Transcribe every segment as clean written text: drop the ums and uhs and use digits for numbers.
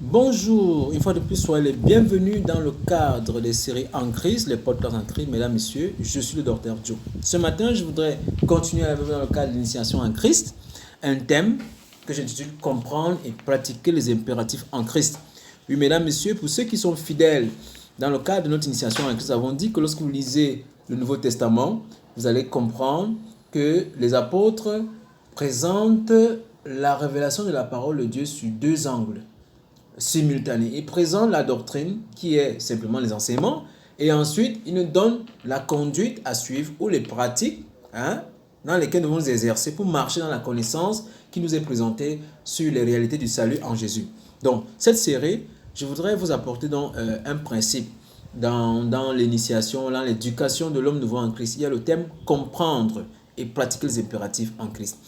Bonjour, une fois de plus, soyez les bienvenus dans le cadre des séries en crise, les podcasts en crise. Mesdames, Messieurs, je suis le docteur Joe. Ce matin, je voudrais continuer dans le cadre de l'initiation en Christ, un thème que j'intitule Comprendre et pratiquer les impératifs en Christ. Oui, mesdames, messieurs, pour ceux qui sont fidèles, dans le cadre de notre initiation en Christ, nous avons dit que lorsque vous lisez le Nouveau Testament, vous allez comprendre que les apôtres présentent la révélation de la parole de Dieu sur deux angles simultanés. Ils présentent la doctrine qui est simplement les enseignements et ensuite ils nous donnent la conduite à suivre ou les pratiques dans lesquelles nous devons nous exercer pour marcher dans la connaissance qui nous est présentée sur les réalités du salut en Jésus. Donc cette série, je voudrais vous apporter un principe dans l'initiation, dans l'éducation de l'homme nouveau en Christ. Il y a le thème comprendre et pratiquer les impératifs en Christ.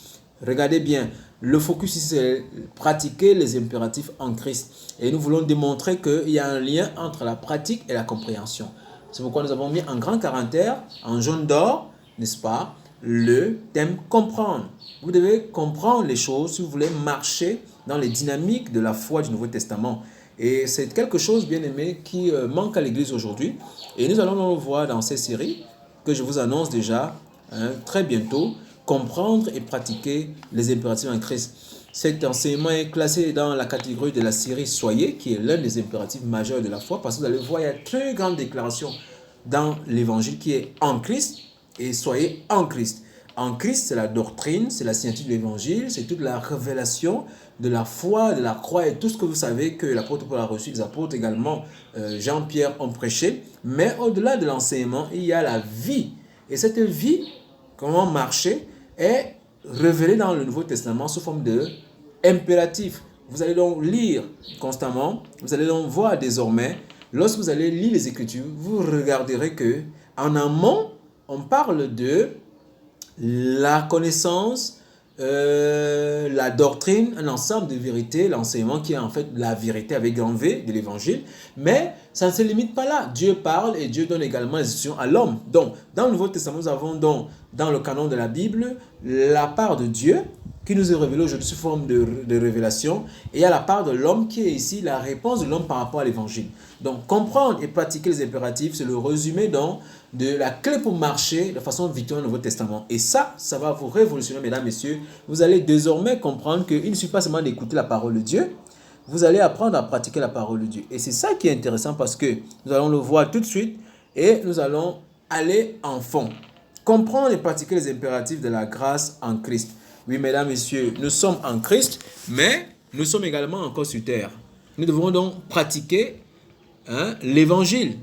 Regardez bien, le focus ici c'est pratiquer les impératifs en Christ. Et nous voulons démontrer qu'il y a un lien entre la pratique et la compréhension. C'est pourquoi nous avons mis en grand caractère, en jaune d'or, n'est-ce pas, le thème comprendre. Vous devez comprendre les choses si vous voulez marcher dans les dynamiques de la foi du Nouveau Testament. Et c'est quelque chose, bien aimé, qui manque à l'Église aujourd'hui. Et nous allons le voir dans ces séries que je vous annonce déjà très bientôt. Comprendre et pratiquer les impératifs en Christ. Cet enseignement est classé dans la catégorie de la série Soyez, qui est l'un des impératifs majeurs de la foi, parce que vous allez voir, il y a une très grande déclaration dans l'évangile qui est en Christ et soyez en Christ. En Christ, c'est la doctrine, c'est la signature de l'évangile, c'est toute la révélation de la foi, de la croix et tout ce que vous savez que l'apôtre Paul a reçu, les apôtres également, Jean-Pierre ont prêché. Mais au-delà de l'enseignement, il y a la vie. Et cette vie, comment marcher, est révélé dans le Nouveau Testament sous forme de impératif. Vous allez donc lire constamment, vous allez donc voir désormais, lorsque vous allez lire les Écritures, vous regarderez que en amont, on parle de la connaissance, la doctrine, un ensemble de vérités, l'enseignement qui est en fait la vérité avec grand V de l'évangile, mais ça ne se limite pas là. Dieu parle et Dieu donne également les instructions à l'homme. Donc, dans le Nouveau Testament, nous avons donc dans le canon de la Bible la part de Dieu qui nous est révélée aujourd'hui sous forme de révélation, et il y a la part de l'homme qui est ici la réponse de l'homme par rapport à l'évangile. Donc, comprendre et pratiquer les impératifs, c'est le résumé donc de la clé pour marcher de façon victorieuse au Nouveau Testament. Et ça va vous révolutionner, mesdames, messieurs. Vous allez désormais comprendre qu'il ne suffit pas seulement d'écouter la parole de Dieu, vous allez apprendre à pratiquer la parole de Dieu. Et c'est ça qui est intéressant parce que nous allons le voir tout de suite et nous allons aller en fond. Comprendre et pratiquer les impératifs de la grâce en Christ. Oui, mesdames, messieurs, nous sommes en Christ, mais nous sommes également encore sur terre. Nous devons donc pratiquer l'évangile.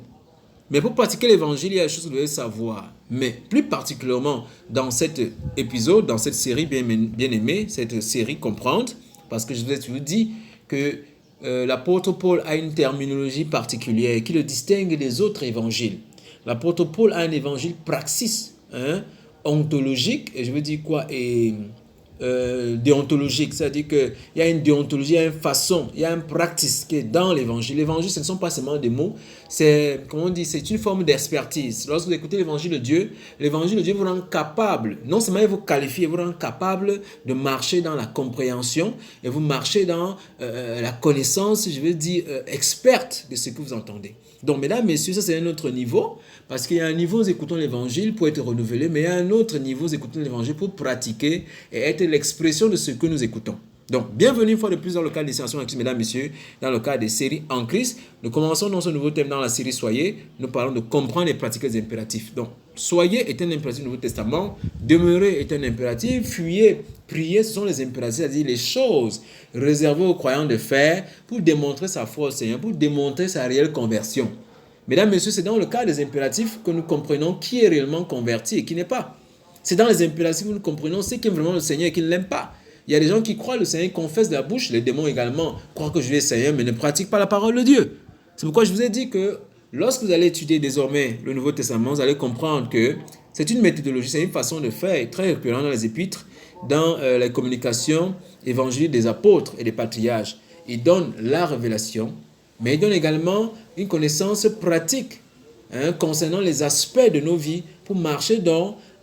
Mais pour pratiquer l'évangile, il y a des choses que vous devez savoir. Mais plus particulièrement dans cet épisode, dans cette série bien aimée, cette série Comprendre, parce que je vous dis que l'apôtre Paul a une terminologie particulière qui le distingue des autres évangiles. L'apôtre Paul a un évangile praxis, ontologique, et je veux dire quoi, et déontologique, c'est-à-dire qu'il y a une déontologie, il y a une façon, il y a un practice qui est dans l'évangile. L'évangile, ce ne sont pas seulement des mots, c'est, comment on dit, c'est une forme d'expertise. Lorsque vous écoutez l'évangile de Dieu vous rend capable, non seulement il vous qualifie, il vous rend capable de marcher dans la compréhension et vous marchez dans la connaissance, je veux dire, experte de ce que vous entendez. Donc, mesdames, messieurs, ça c'est un autre niveau, parce qu'il y a un niveau, nous écoutons l'évangile pour être renouvelé, mais il y a un autre niveau, nous écoutons l'évangile pour pratiquer et être l'expression de ce que nous écoutons. Donc, bienvenue une fois de plus dans le cadre des séances en Christ, mesdames, messieurs, dans le cadre des séries en Christ. Nous commençons dans ce nouveau thème dans la série Soyez. Nous parlons de comprendre et pratiquer les impératifs. Donc, soyez est un impératif du Nouveau Testament, demeurez est un impératif, fuyez, priez, ce sont les impératifs, c'est-à-dire les choses réservées aux croyants de faire pour démontrer sa foi au Seigneur, pour démontrer sa réelle conversion. Mesdames, messieurs, c'est dans le cadre des impératifs que nous comprenons qui est réellement converti et qui n'est pas. C'est dans les impératifs que nous comprenons ce qui est vraiment le Seigneur et qui ne l'aime pas. Il y a des gens qui croient le Seigneur, confessent de la bouche, les démons également croient que je vais le Seigneur, mais ne pratiquent pas la parole de Dieu. C'est pourquoi je vous ai dit que lorsque vous allez étudier désormais le Nouveau Testament, vous allez comprendre que c'est une méthodologie, c'est une façon de faire très récurrente dans les épîtres, dans les communications évangéliques des apôtres et des patriarches. Ils donnent la révélation, mais ils donnent également une connaissance pratique concernant les aspects de nos vies pour marcher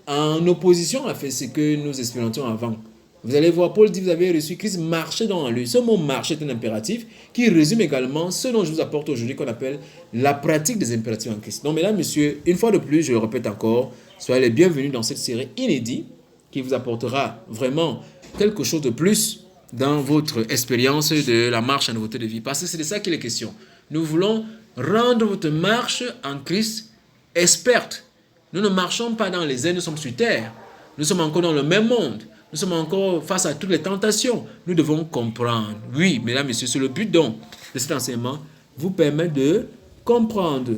en opposition à ce que nous expérimentions avant. Vous allez voir, Paul dit, vous avez reçu Christ, marchez dans lui. Ce mot marcher est un impératif qui résume également ce dont je vous apporte aujourd'hui qu'on appelle la pratique des impératifs en Christ. Donc mesdames, messieurs, une fois de plus, je le répète encore, soyez les bienvenus dans cette série inédite qui vous apportera vraiment quelque chose de plus dans votre expérience de la marche en nouveauté de vie. Parce que c'est de ça qu'il est question. Nous voulons rendre votre marche en Christ experte. Nous ne marchons pas dans les airs, nous sommes sur terre. Nous sommes encore dans le même monde. Nous sommes encore face à toutes les tentations. Nous devons comprendre. Oui, mesdames, messieurs, c'est le but donc de cet enseignement, vous permettre de comprendre.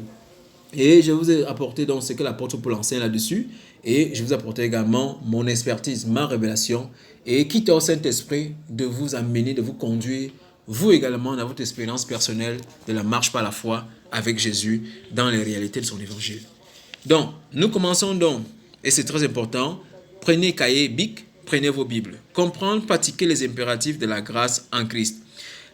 Et je vous ai apporté donc ce que l'apôtre Paul enseigne là-dessus. Et je vous ai apporté également mon expertise, ma révélation. Et quitte au Saint-Esprit de vous amener, de vous conduire, vous également, dans votre expérience personnelle de la marche par la foi avec Jésus dans les réalités de son évangile. Donc, nous commençons donc, et c'est très important, prenez cahier, bic, prenez vos Bibles. Comprendre, pratiquer les impératifs de la grâce en Christ.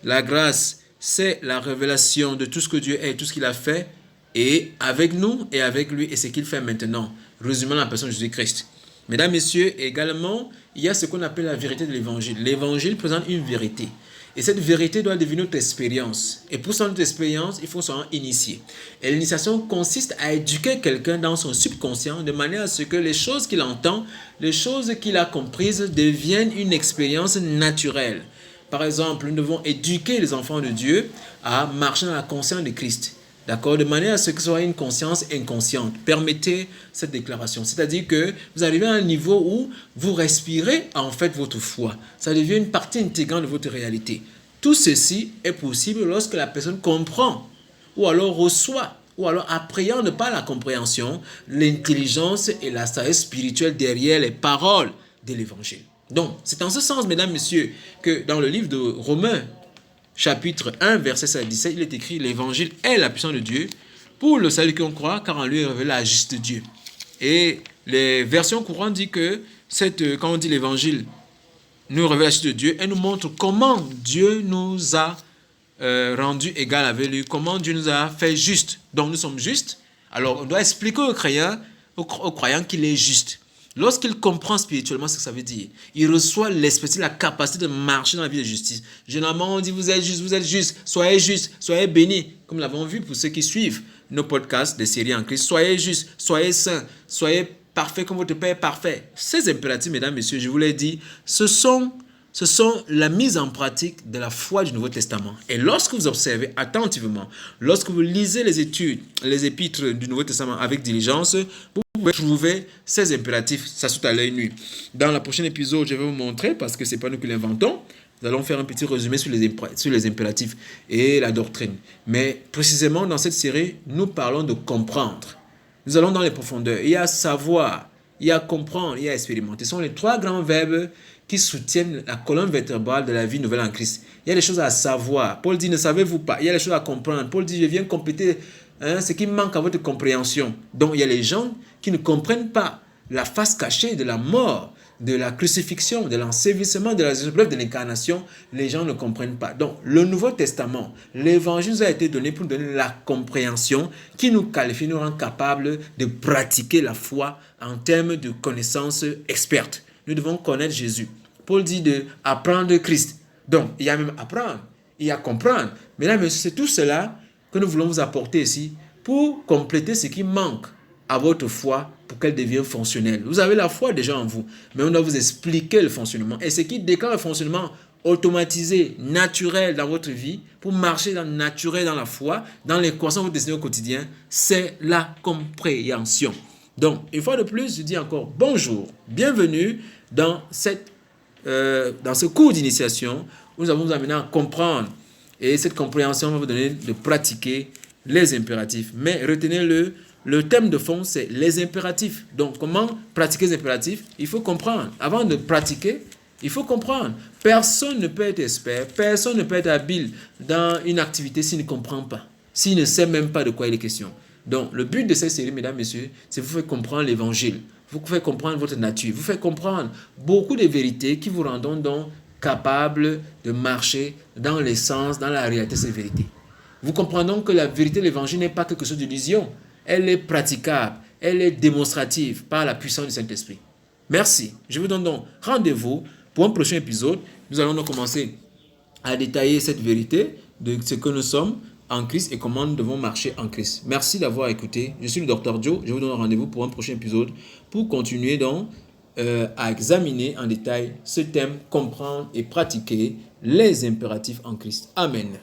La grâce, c'est la révélation de tout ce que Dieu est, tout ce qu'il a fait, et avec nous et avec lui, et ce qu'il fait maintenant, résumant la personne de Jésus-Christ. Mesdames, messieurs, également, il y a ce qu'on appelle la vérité de l'évangile. L'évangile présente une vérité. Et cette vérité doit devenir notre expérience. Et pour notre expérience, il faut s'en initier. Et l'initiation consiste à éduquer quelqu'un dans son subconscient de manière à ce que les choses qu'il entend, les choses qu'il a comprises deviennent une expérience naturelle. Par exemple, nous devons éduquer les enfants de Dieu à marcher dans la conscience de Christ. D'accord? De manière à ce que ce soit une conscience inconsciente. Permettez cette déclaration. C'est-à-dire que vous arrivez à un niveau où vous respirez en fait votre foi. Ça devient une partie intégrante de votre réalité. Tout ceci est possible lorsque la personne comprend ou alors reçoit ou alors appréhende par la compréhension l'intelligence et la sagesse spirituelle derrière les paroles de l'évangile. Donc, c'est en ce sens, mesdames, messieurs, que dans le livre de Romains, chapitre 1, verset 16 à 17, il est écrit « L'évangile est la puissance de Dieu pour le salut qu'on croit, car en lui est révélé la justice de Dieu. » Et les versions courantes disent que quand on dit l'évangile nous révèle la justice de Dieu, elle nous montre comment Dieu nous a rendu égal avec lui, comment Dieu nous a fait juste. Donc nous sommes justes. Alors on doit expliquer aux croyants qu'il est juste. Lorsqu'il comprend spirituellement ce que ça veut dire, il reçoit l'expertise, la capacité de marcher dans la vie de justice. Généralement, on dit vous êtes juste, soyez bénis. Comme nous l'avons vu pour ceux qui suivent nos podcasts des séries en Christ. Soyez justes, soyez saints, soyez parfaits comme votre Père est parfait. Ces impératifs, mesdames, messieurs, je vous l'ai dit, ce sont la mise en pratique de la foi du Nouveau Testament. Et lorsque vous observez attentivement, lorsque vous lisez les épîtres du Nouveau Testament avec diligence, vous pouvez trouver ces impératifs, ça saute à l'œil nu. Dans le prochain épisode, je vais vous montrer, parce que ce n'est pas nous qui l'inventons, nous allons faire un petit résumé sur les impératifs et la doctrine. Mais précisément dans cette série, nous parlons de comprendre. Nous allons dans les profondeurs. Il y a savoir, il y a comprendre, il y a expérimenter. Ce sont les trois grands verbes qui soutiennent la colonne vertébrale de la vie nouvelle en Christ. Il y a des choses à savoir. Paul dit, ne savez-vous pas? Il y a des choses à comprendre. Paul dit, je viens compléter ce qui manque à votre compréhension. Donc, il y a les gens qui ne comprennent pas la face cachée de la mort, de la crucifixion, de l'ensevelissement, de la épreuve de l'incarnation. Les gens ne comprennent pas. Donc, le Nouveau Testament, l'évangile nous a été donné pour nous donner la compréhension qui nous qualifie, nous rend capables de pratiquer la foi en termes de connaissances expertes. Nous devons connaître Jésus. Paul dit d'apprendre Christ. Donc, il y a même apprendre, il y a comprendre. Mais là, c'est tout cela que nous voulons vous apporter ici pour compléter ce qui manque à votre foi pour qu'elle devienne fonctionnelle. Vous avez la foi déjà en vous, mais on doit vous expliquer le fonctionnement. Et ce qui déclenche le fonctionnement automatisé, naturel dans votre vie, pour marcher naturel dans la foi, dans les croissances que vous dessinez au quotidien, c'est la compréhension. Donc, une fois de plus, je dis encore bonjour, bienvenue dans ce cours d'initiation où nous allons vous amener à comprendre. Et cette compréhension va vous donner de pratiquer les impératifs. Mais retenez-le, le thème de fond, c'est les impératifs. Donc, comment pratiquer les impératifs? Il faut comprendre. Avant de pratiquer, il faut comprendre. Personne ne peut être expert, personne ne peut être habile dans une activité s'il ne comprend pas, s'il ne sait même pas de quoi il est question. Donc, le but de cette série, mesdames, messieurs, c'est de vous faire comprendre l'évangile, vous faire comprendre votre nature, vous faire comprendre beaucoup de vérités qui vous rendront donc capables de marcher dans l'essence, dans la réalité de ces vérités. Vous comprenez que la vérité de l'évangile n'est pas quelque chose d'illusion. Elle est praticable, elle est démonstrative par la puissance du Saint-Esprit. Merci. Je vous donne donc rendez-vous Pour un prochain épisode, nous allons commencer à détailler cette vérité de ce que nous sommes en Christ et comment nous devons marcher en Christ. Merci d'avoir écouté. Je suis le Dr Joe. Je vous donne rendez-vous pour un prochain épisode pour continuer donc à examiner en détail ce thème, comprendre et pratiquer les impératifs en Christ. Amen.